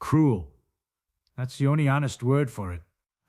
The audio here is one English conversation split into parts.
Cruel. That's the only honest word for it.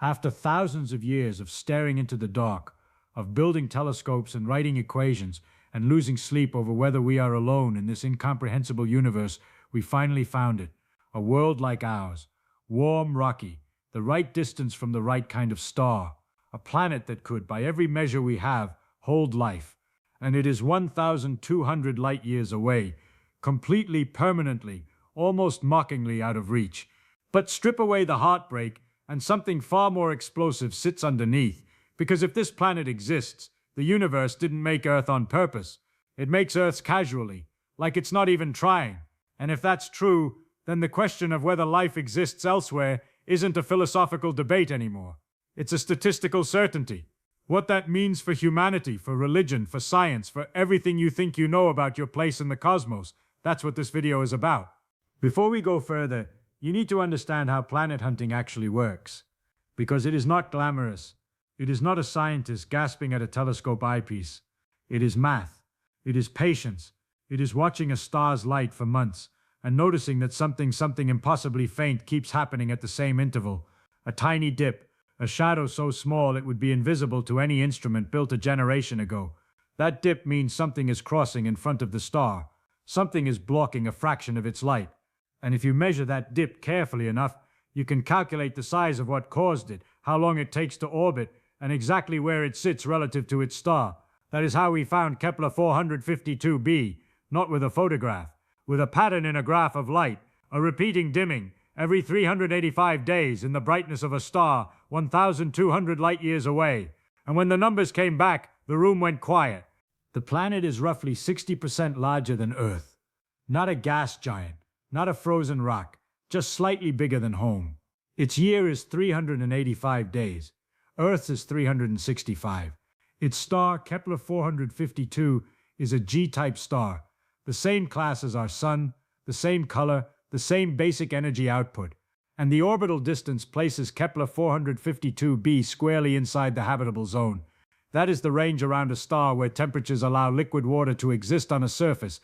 After thousands of years of staring into the dark, of building telescopes and writing equations, and losing sleep over whether we are alone in this incomprehensible universe, we finally found it. A world like ours. Warm, rocky, the right distance from the right kind of star. A planet that could, by every measure we have, hold life. And it is 1,200 light years away, completely, permanently, almost mockingly out of reach. But strip away the heartbreak, and something far more explosive sits underneath, because if this planet exists, the universe didn't make Earth on purpose. It makes Earths casually, like it's not even trying. And if that's true, then the question of whether life exists elsewhere isn't a philosophical debate anymore. It's a statistical certainty. What that means for humanity, for religion, for science, for everything you think you know about your place in the cosmos, that's what this video is about. Before we go further, you need to understand how planet hunting actually works. Because it is not glamorous. It is not a scientist gasping at a telescope eyepiece. It is math. It is patience. It is watching a star's light for months and noticing that something impossibly faint keeps happening at the same interval. A tiny dip, a shadow so small it would be invisible to any instrument built a generation ago. That dip means something is crossing in front of the star. Something is blocking a fraction of its light. And if you measure that dip carefully enough, you can calculate the size of what caused it, how long it takes to orbit, and exactly where it sits relative to its star. That is how we found Kepler 452b, not with a photograph, with a pattern in a graph of light, a repeating dimming, every 385 days in the brightness of a star 1,200 light years away. And when the numbers came back, the room went quiet. The planet is roughly 60% larger than Earth. Not a gas giant, not a frozen rock, just slightly bigger than home. Its year is 385 days. Earth's is 365. Its star, Kepler 452, is a G-type star, the same class as our Sun, the same color, the same basic energy output, and the orbital distance places Kepler 452b squarely inside the habitable zone. That is the range around a star where temperatures allow liquid water to exist on a surface,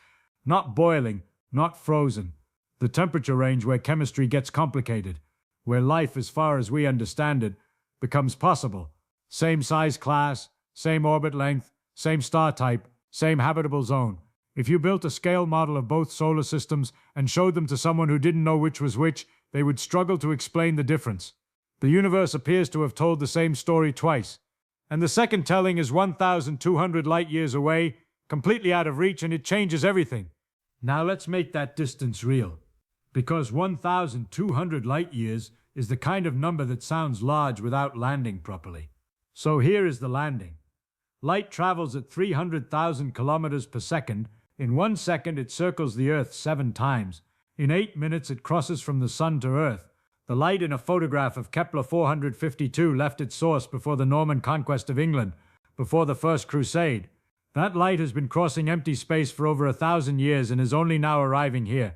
not boiling, not frozen. The temperature range where chemistry gets complicated, where life, as far as we understand it, becomes possible. Same size class, same orbit length, same star type, same habitable zone. If you built a scale model of both solar systems and showed them to someone who didn't know which was which, they would struggle to explain the difference. The universe appears to have told the same story twice. And the second telling is 1,200 light years away, completely out of reach, and it changes everything. Now let's make that distance real. Because 1,200 light years is the kind of number that sounds large without landing properly. So here is the landing. Light travels at 300,000 kilometers per second. In 1 second it circles the Earth 7 times. In 8 minutes it crosses from the Sun to Earth. The light in a photograph of Kepler 452 left its source before the Norman conquest of England, before the First Crusade. That light has been crossing empty space for over 1,000 years and is only now arriving here.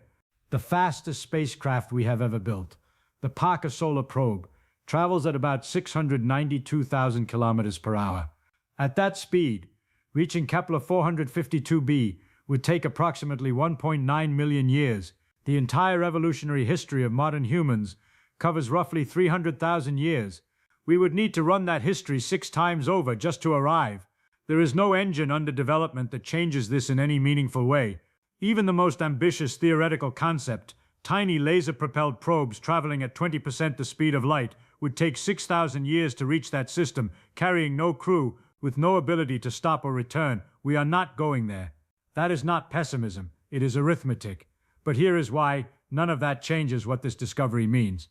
The fastest spacecraft we have ever built, the Parker Solar Probe, travels at about 692,000 kilometers per hour. At that speed, reaching Kepler 452b would take approximately 1.9 million years. The entire evolutionary history of modern humans covers roughly 300,000 years. We would need to run that history 6 times over just to arrive. There is no engine under development that changes this in any meaningful way. Even the most ambitious theoretical concept, tiny laser-propelled probes traveling at 20% the speed of light, would take 6,000 years to reach that system, carrying no crew, with no ability to stop or return. We are not going there. That is not pessimism, it is arithmetic. But here is why none of that changes what this discovery means.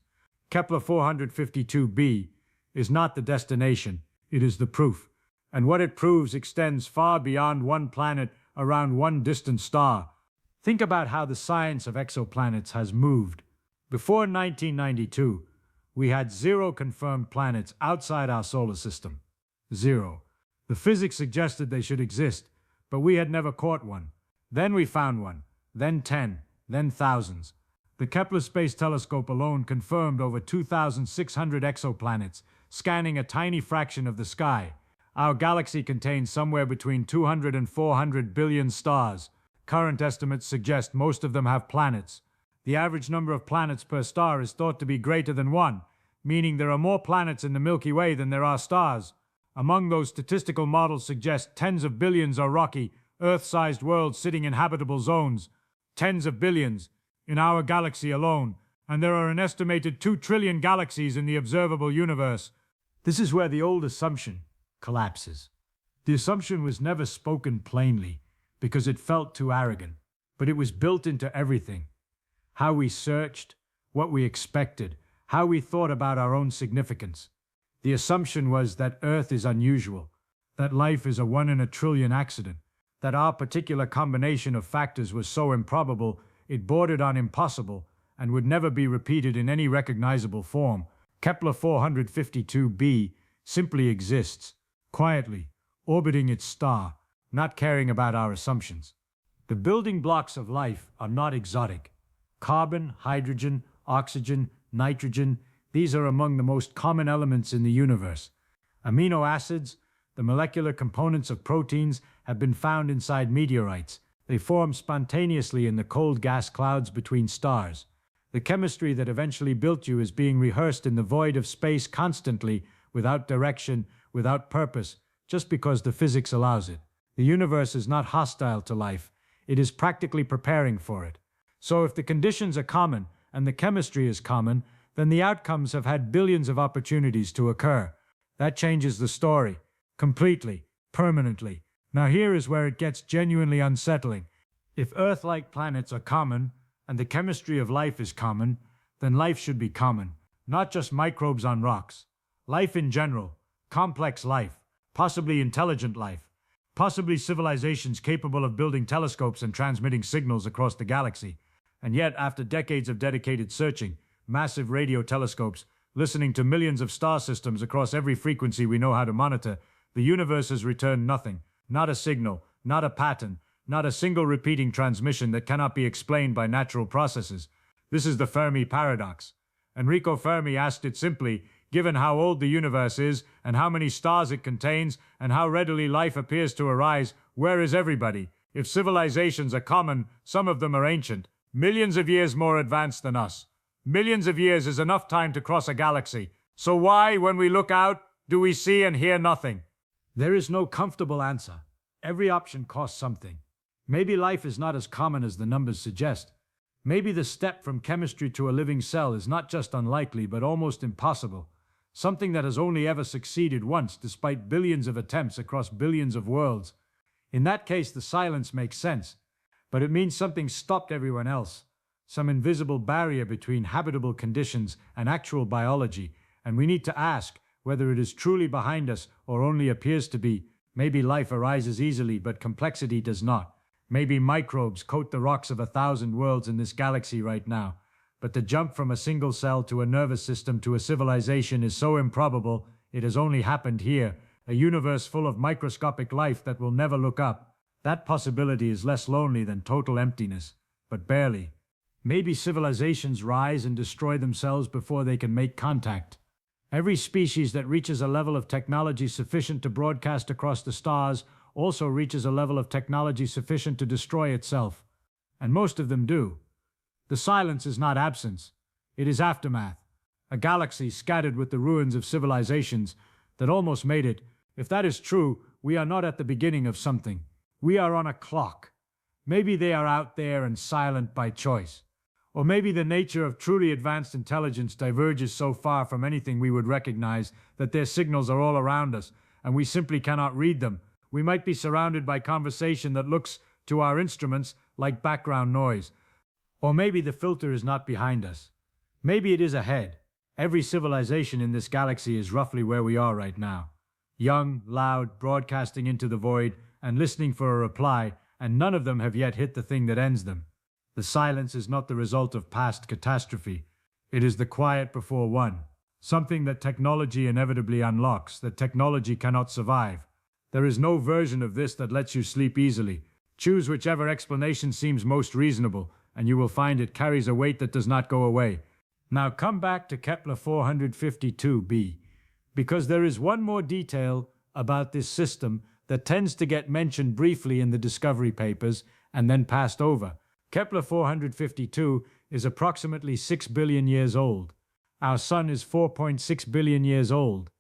Kepler 452b is not the destination, it is the proof. And what it proves extends far beyond one planet around one distant star. Think about how the science of exoplanets has moved. Before 1992, we had 0 confirmed planets outside our solar system. 0. The physics suggested they should exist, but we had never caught one. Then we found one, then 10, then thousands. The Kepler Space Telescope alone confirmed over 2,600 exoplanets, scanning a tiny fraction of the sky. Our galaxy contains somewhere between 200 and 400 billion stars. Current estimates suggest most of them have planets. The average number of planets per star is thought to be greater than 1, meaning there are more planets in the Milky Way than there are stars. Among those, statistical models suggest tens of billions are rocky, Earth-sized worlds sitting in habitable zones. Tens of billions in our galaxy alone, and there are an estimated 2 trillion galaxies in the observable universe. This is where the old assumption collapses. The assumption was never spoken plainly because it felt too arrogant, but it was built into everything. How we searched, what we expected, how we thought about our own significance. The assumption was that Earth is unusual, that life is a 1 in a trillion accident, that our particular combination of factors was so improbable it bordered on impossible and would never be repeated in any recognizable form. Kepler 452b simply exists, quietly, orbiting its star, not caring about our assumptions. The building blocks of life are not exotic. Carbon, hydrogen, oxygen, nitrogen, these are among the most common elements in the universe. Amino acids, the molecular components of proteins, have been found inside meteorites. They form spontaneously in the cold gas clouds between stars. The chemistry that eventually built you is being rehearsed in the void of space constantly, without direction, without purpose, just because the physics allows it. The universe is not hostile to life. It is practically preparing for it. So if the conditions are common and the chemistry is common, then the outcomes have had billions of opportunities to occur. That changes the story, completely, permanently. Now here is where it gets genuinely unsettling. If Earth-like planets are common, and the chemistry of life is common, then life should be common, not just microbes on rocks. Life in general, complex life, possibly intelligent life, possibly civilizations capable of building telescopes and transmitting signals across the galaxy. And yet, after decades of dedicated searching, massive radio telescopes, listening to millions of star systems across every frequency we know how to monitor, the universe has returned nothing, not a signal, not a pattern, not a single repeating transmission that cannot be explained by natural processes. This is the Fermi paradox. Enrico Fermi asked it simply, given how old the universe is, and how many stars it contains, and how readily life appears to arise, where is everybody? If civilizations are common, some of them are ancient, millions of years more advanced than us. Millions of years is enough time to cross a galaxy. So why, when we look out, do we see and hear nothing? There is no comfortable answer. Every option costs something. Maybe life is not as common as the numbers suggest. Maybe the step from chemistry to a living cell is not just unlikely, but almost impossible. Something that has only ever succeeded once, despite billions of attempts across billions of worlds. In that case, the silence makes sense. But it means something stopped everyone else. Some invisible barrier between habitable conditions and actual biology. And we need to ask whether it is truly behind us or only appears to be. Maybe life arises easily, but complexity does not. Maybe microbes coat the rocks of 1,000 worlds in this galaxy right now. But the jump from a single cell to a nervous system to a civilization is so improbable, it has only happened here. A universe full of microscopic life that will never look up. That possibility is less lonely than total emptiness, but barely. Maybe civilizations rise and destroy themselves before they can make contact. Every species that reaches a level of technology sufficient to broadcast across the stars also reaches a level of technology sufficient to destroy itself. And most of them do. The silence is not absence. It is aftermath. A galaxy scattered with the ruins of civilizations that almost made it. If that is true, we are not at the beginning of something. We are on a clock. Maybe they are out there and silent by choice. Or maybe the nature of truly advanced intelligence diverges so far from anything we would recognize that their signals are all around us, and we simply cannot read them. We might be surrounded by conversation that looks to our instruments like background noise. Or maybe the filter is not behind us. Maybe it is ahead. Every civilization in this galaxy is roughly where we are right now. Young, loud, broadcasting into the void and listening for a reply, and none of them have yet hit the thing that ends them. The silence is not the result of past catastrophe. It is the quiet before one. Something that technology inevitably unlocks, that technology cannot survive. There is no version of this that lets you sleep easily. Choose whichever explanation seems most reasonable, and you will find it carries a weight that does not go away. Now come back to Kepler 452b, because there is one more detail about this system that tends to get mentioned briefly in the discovery papers and then passed over. Kepler 452 is approximately 6 billion years old. Our Sun is 4.6 billion years old.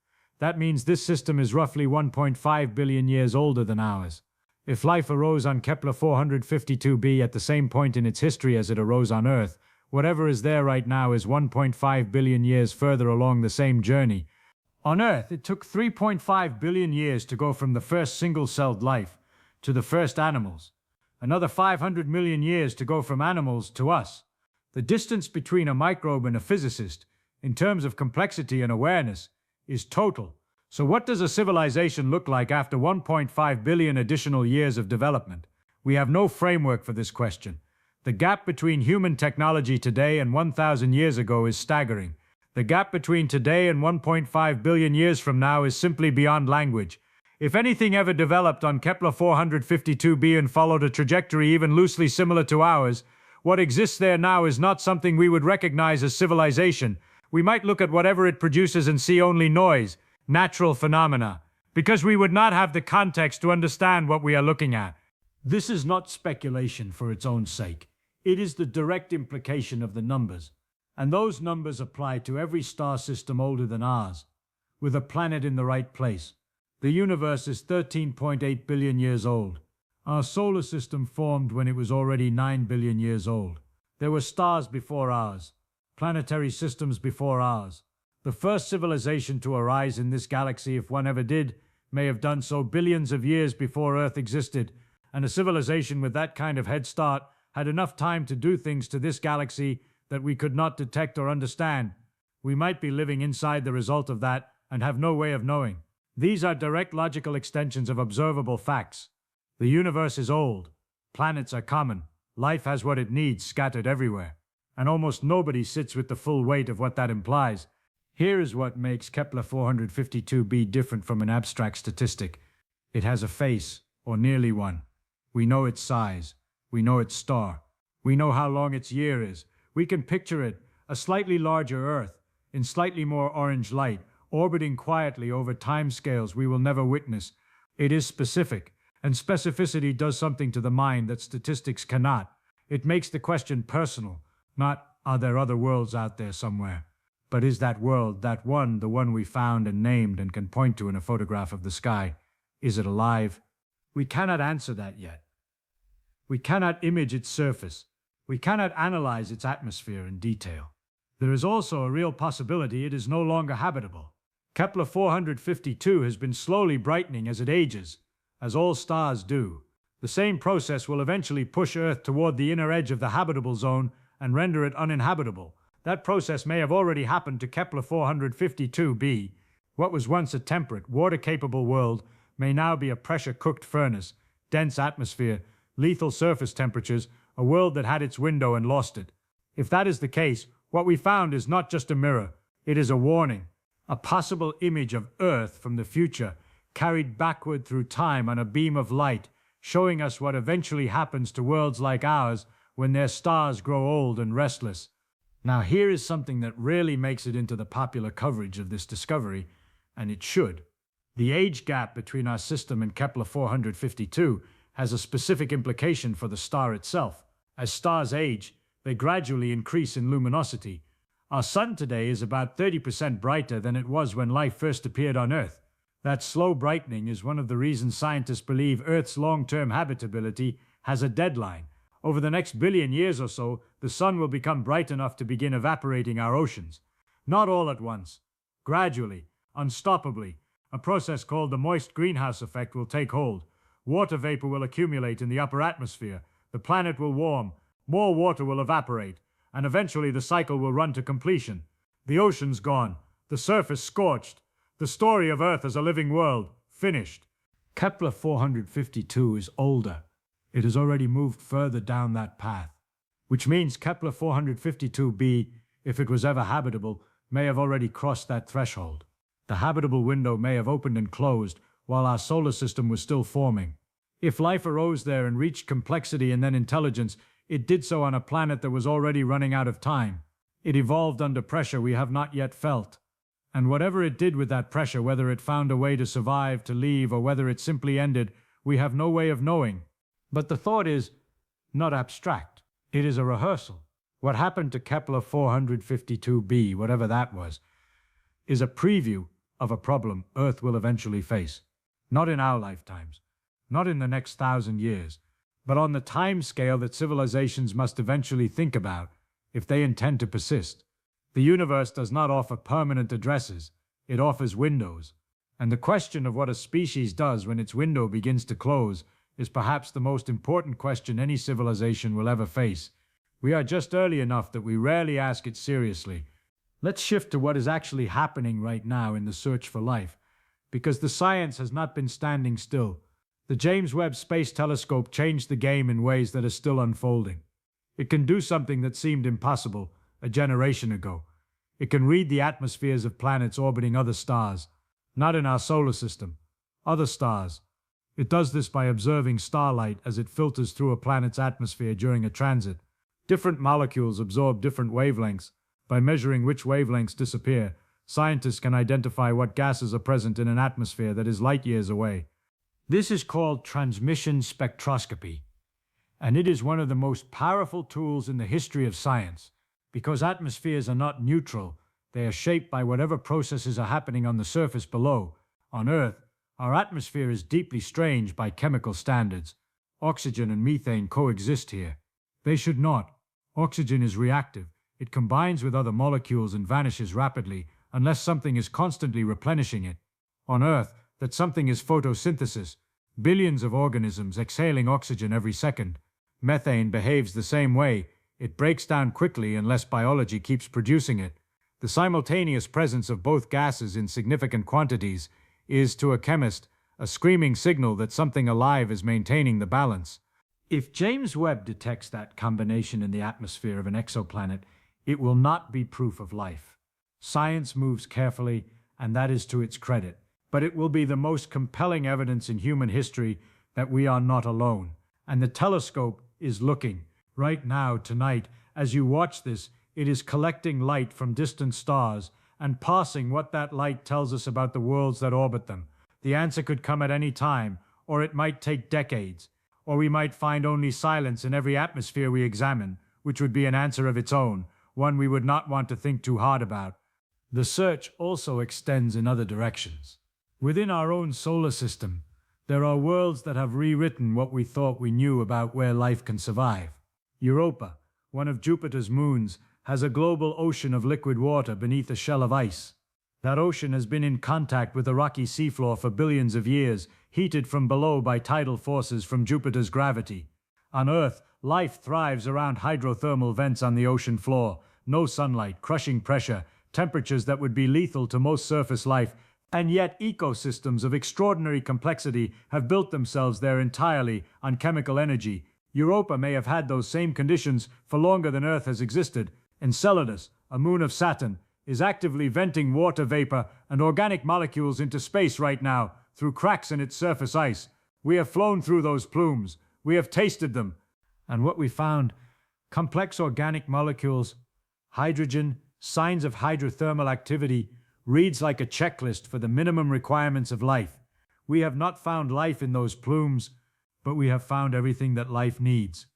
That means this system is roughly 1.5 billion years older than ours. If life arose on Kepler 452b at the same point in its history as it arose on Earth, whatever is there right now is 1.5 billion years further along the same journey. On Earth, it took 3.5 billion years to go from the first single-celled life to the first animals. Another 500 million years to go from animals to us. The distance between a microbe and a physicist, in terms of complexity and awareness, is total. So what does a civilization look like after 1.5 billion additional years of development? We have no framework for this question. The gap between human technology today and 1,000 years ago is staggering. The gap between today and 1.5 billion years from now is simply beyond language. If anything ever developed on Kepler 452b and followed a trajectory even loosely similar to ours, what exists there now is not something we would recognize as civilization. We might look at whatever it produces and see only noise, natural phenomena, because we would not have the context to understand what we are looking at. This is not speculation for its own sake. It is the direct implication of the numbers. And those numbers apply to every star system older than ours, with a planet in the right place. The universe is 13.8 billion years old. Our solar system formed when it was already 9 billion years old. There were stars before ours, planetary systems before ours. The first civilization to arise in this galaxy, if one ever did, may have done so billions of years before Earth existed, and a civilization with that kind of head start had enough time to do things to this galaxy that we could not detect or understand. We might be living inside the result of that and have no way of knowing. These are direct logical extensions of observable facts. The universe is old. Planets are common. Life has what it needs scattered everywhere. And almost nobody sits with the full weight of what that implies. Here is what makes Kepler 452b different from an abstract statistic. It has a face, or nearly one. We know its size. We know its star. We know how long its year is. We can picture it, a slightly larger Earth, in slightly more orange light, orbiting quietly over timescales we will never witness. It is specific, and specificity does something to the mind that statistics cannot. It makes the question personal, not, are there other worlds out there somewhere? But is that world, that one, the one we found and named and can point to in a photograph of the sky? Is it alive? We cannot answer that yet. We cannot image its surface. We cannot analyze its atmosphere in detail. There is also a real possibility it is no longer habitable. Kepler 452 has been slowly brightening as it ages, as all stars do. The same process will eventually push Earth toward the inner edge of the habitable zone and render it uninhabitable. That process may have already happened to Kepler 452b. What was once a temperate, water-capable world may now be a pressure-cooked furnace, dense atmosphere, lethal surface temperatures, a world that had its window and lost it. If that is the case, what we found is not just a mirror, it is a warning, a possible image of Earth from the future, carried backward through time on a beam of light, showing us what eventually happens to worlds like ours when their stars grow old and restless. Now here is something that rarely makes it into the popular coverage of this discovery, and it should. The age gap between our system and Kepler 452 has a specific implication for the star itself. As stars age, they gradually increase in luminosity. Our Sun today is about 30% brighter than it was when life first appeared on Earth. That slow brightening is one of the reasons scientists believe Earth's long-term habitability has a deadline. Over the next billion years or so, the Sun will become bright enough to begin evaporating our oceans. Not all at once. Gradually, unstoppably, a process called the moist greenhouse effect will take hold. Water vapor will accumulate in the upper atmosphere. The planet will warm. More water will evaporate. And eventually the cycle will run to completion. The ocean's gone. The surface scorched. The story of Earth as a living world, finished. Kepler 452 is older. It has already moved further down that path. Which means Kepler 452b, if it was ever habitable, may have already crossed that threshold. The habitable window may have opened and closed while our solar system was still forming. If life arose there and reached complexity and then intelligence, it did so on a planet that was already running out of time. It evolved under pressure we have not yet felt. And whatever it did with that pressure, whether it found a way to survive, to leave, or whether it simply ended, we have no way of knowing. But the thought is not abstract. It is a rehearsal. What happened to Kepler 452b, whatever that was, is a preview of a problem Earth will eventually face. Not in our lifetimes, not in the next 1,000 years, but on the time scale that civilizations must eventually think about if they intend to persist. The universe does not offer permanent addresses, it offers windows. And the question of what a species does when its window begins to close is perhaps the most important question any civilization will ever face. We are just early enough that we rarely ask it seriously. Let's shift to what is actually happening right now in the search for life, because the science has not been standing still. The James Webb Space Telescope changed the game in ways that are still unfolding. It can do something that seemed impossible a generation ago. It can read the atmospheres of planets orbiting other stars, not in our solar system, other stars. It does this by observing starlight as it filters through a planet's atmosphere during a transit. Different molecules absorb different wavelengths. By measuring which wavelengths disappear, scientists can identify what gases are present in an atmosphere that is light years away. This is called transmission spectroscopy, and it is one of the most powerful tools in the history of science. Because atmospheres are not neutral, they are shaped by whatever processes are happening on the surface below. On Earth, our atmosphere is deeply strange by chemical standards. Oxygen and methane coexist here. They should not. Oxygen is reactive. It combines with other molecules and vanishes rapidly unless something is constantly replenishing it. On Earth, that something is photosynthesis, billions of organisms exhaling oxygen every second. Methane behaves the same way. It breaks down quickly unless biology keeps producing it. The simultaneous presence of both gases in significant quantities is, to a chemist, a screaming signal that something alive is maintaining the balance. If James Webb detects that combination in the atmosphere of an exoplanet, it will not be proof of life. Science moves carefully, and that is to its credit. But it will be the most compelling evidence in human history that we are not alone. And the telescope is looking. Right now, tonight, as you watch this, it is collecting light from distant stars and parsing what that light tells us about the worlds that orbit them. The answer could come at any time, or it might take decades. Or we might find only silence in every atmosphere we examine, which would be an answer of its own, one we would not want to think too hard about. The search also extends in other directions. Within our own solar system, there are worlds that have rewritten what we thought we knew about where life can survive. Europa, one of Jupiter's moons, has a global ocean of liquid water beneath a shell of ice. That ocean has been in contact with the rocky seafloor for billions of years, heated from below by tidal forces from Jupiter's gravity. On Earth, life thrives around hydrothermal vents on the ocean floor. No sunlight, crushing pressure, temperatures that would be lethal to most surface life, and yet ecosystems of extraordinary complexity have built themselves there entirely on chemical energy. Europa may have had those same conditions for longer than Earth has existed. Enceladus, a moon of Saturn, is actively venting water vapor and organic molecules into space right now through cracks in its surface ice. We have flown through those plumes. We have tasted them. And what we found? Complex organic molecules, hydrogen, signs of hydrothermal activity, reads like a checklist for the minimum requirements of life. We have not found life in those plumes, but we have found everything that life needs.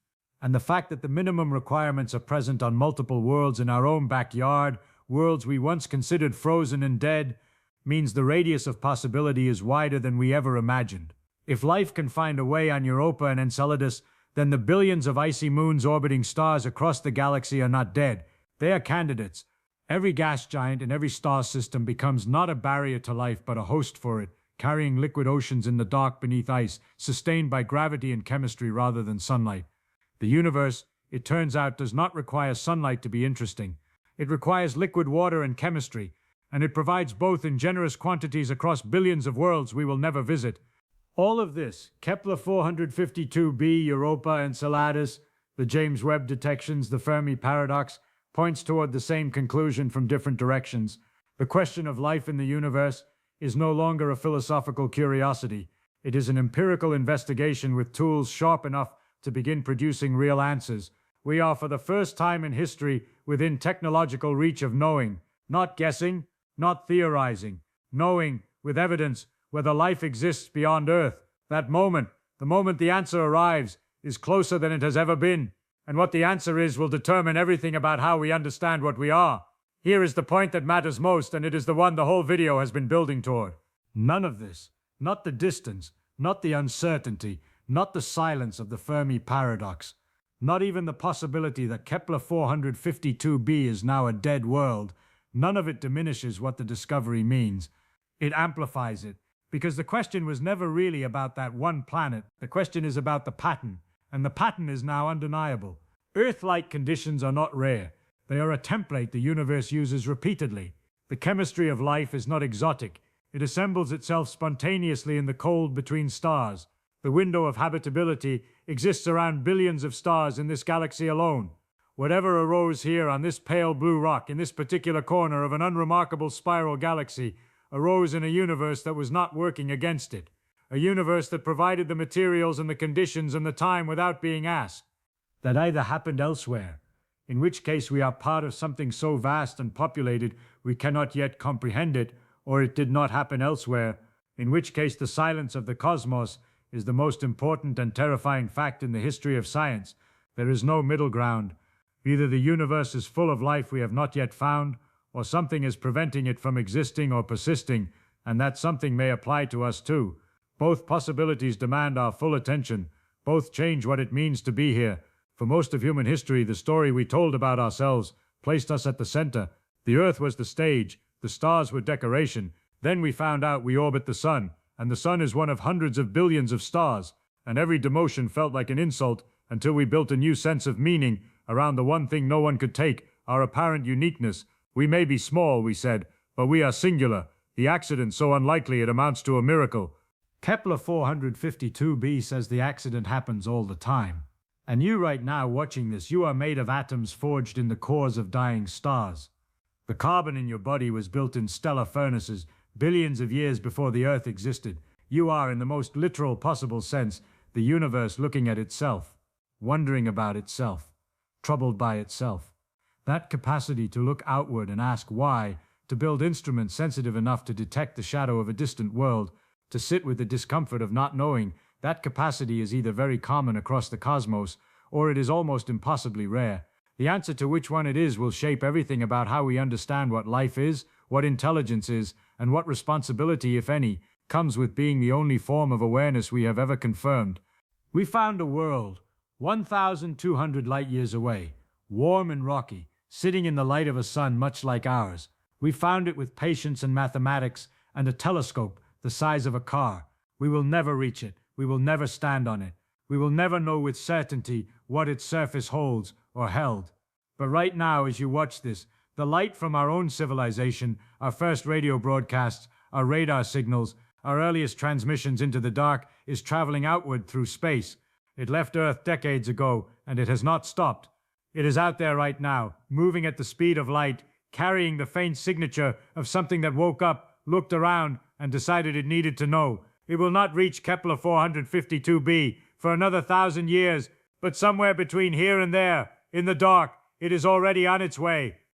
And the fact that the minimum requirements are present on multiple worlds in our own backyard, worlds we once considered frozen and dead, means the radius of possibility is wider than we ever imagined. If life can find a way on Europa and Enceladus, then the billions of icy moons orbiting stars across the galaxy are not dead. They are candidates. Every gas giant in every star system becomes not a barrier to life but a host for it, carrying liquid oceans in the dark beneath ice, sustained by gravity and chemistry rather than sunlight. The universe, it turns out, does not require sunlight to be interesting. It requires liquid water and chemistry, and it provides both in generous quantities across billions of worlds we will never visit. All of this, Kepler 452b, Europa, Enceladus, the James Webb detections, the Fermi paradox, points toward the same conclusion from different directions. The question of life in the universe is no longer a philosophical curiosity. It is an empirical investigation with tools sharp enough to begin producing real answers. We are, for the first time in history, within technological reach of knowing, not guessing, not theorizing, knowing, with evidence, whether life exists beyond Earth. That moment, the moment the answer arrives, is closer than it has ever been. And what the answer is will determine everything about how we understand what we are. Here is the point that matters most, and it is the one the whole video has been building toward. None of this, not the distance, not the uncertainty, not the silence of the Fermi paradox, not even the possibility that Kepler 452b is now a dead world, none of it diminishes what the discovery means. It amplifies it, because the question was never really about that one planet. The question is about the pattern, and the pattern is now undeniable. Earth-like conditions are not rare. They are a template the universe uses repeatedly. The chemistry of life is not exotic. It assembles itself spontaneously in the cold between stars. The window of habitability exists around billions of stars in this galaxy alone. Whatever arose here on this pale blue rock in this particular corner of an unremarkable spiral galaxy arose in a universe that was not working against it. A universe that provided the materials and the conditions and the time without being asked. That either happened elsewhere, in which case we are part of something so vast and populated we cannot yet comprehend it, or it did not happen elsewhere, in which case the silence of the cosmos is the most important and terrifying fact in the history of science. There is no middle ground. Either the universe is full of life we have not yet found, or something is preventing it from existing or persisting, and that something may apply to us too. Both possibilities demand our full attention. Both change what it means to be here. For most of human history, the story we told about ourselves placed us at the center. The Earth was the stage, the stars were decoration. Then we found out we orbit the sun, and the sun is one of hundreds of billions of stars, and every demotion felt like an insult until we built a new sense of meaning around the one thing no one could take, our apparent uniqueness. We may be small, we said, but we are singular. The accident so unlikely it amounts to a miracle. Kepler 452b says the accident happens all the time. And you right now watching this, you are made of atoms forged in the cores of dying stars. The carbon in your body was built in stellar furnaces billions of years before the Earth existed. You are, in the most literal possible sense, the universe looking at itself, wondering about itself, troubled by itself. That capacity to look outward and ask why, to build instruments sensitive enough to detect the shadow of a distant world, to sit with the discomfort of not knowing, that capacity is either very common across the cosmos, or it is almost impossibly rare. The answer to which one it is will shape everything about how we understand what life is, what intelligence is, and what responsibility, if any, comes with being the only form of awareness we have ever confirmed. We found a world, 1,200 light-years away, warm and rocky, sitting in the light of a sun much like ours. We found it with patience and mathematics and a telescope the size of a car. We will never reach it. We will never stand on it. We will never know with certainty what its surface holds or held. But right now, as you watch this, the light from our own civilization, our first radio broadcasts, our radar signals, our earliest transmissions into the dark, is traveling outward through space. It left Earth decades ago, and it has not stopped. It is out there right now, moving at the speed of light, carrying the faint signature of something that woke up, looked around, and decided it needed to know. It will not reach Kepler 452b for another 1,000 years, but somewhere between here and there, in the dark, it is already on its way.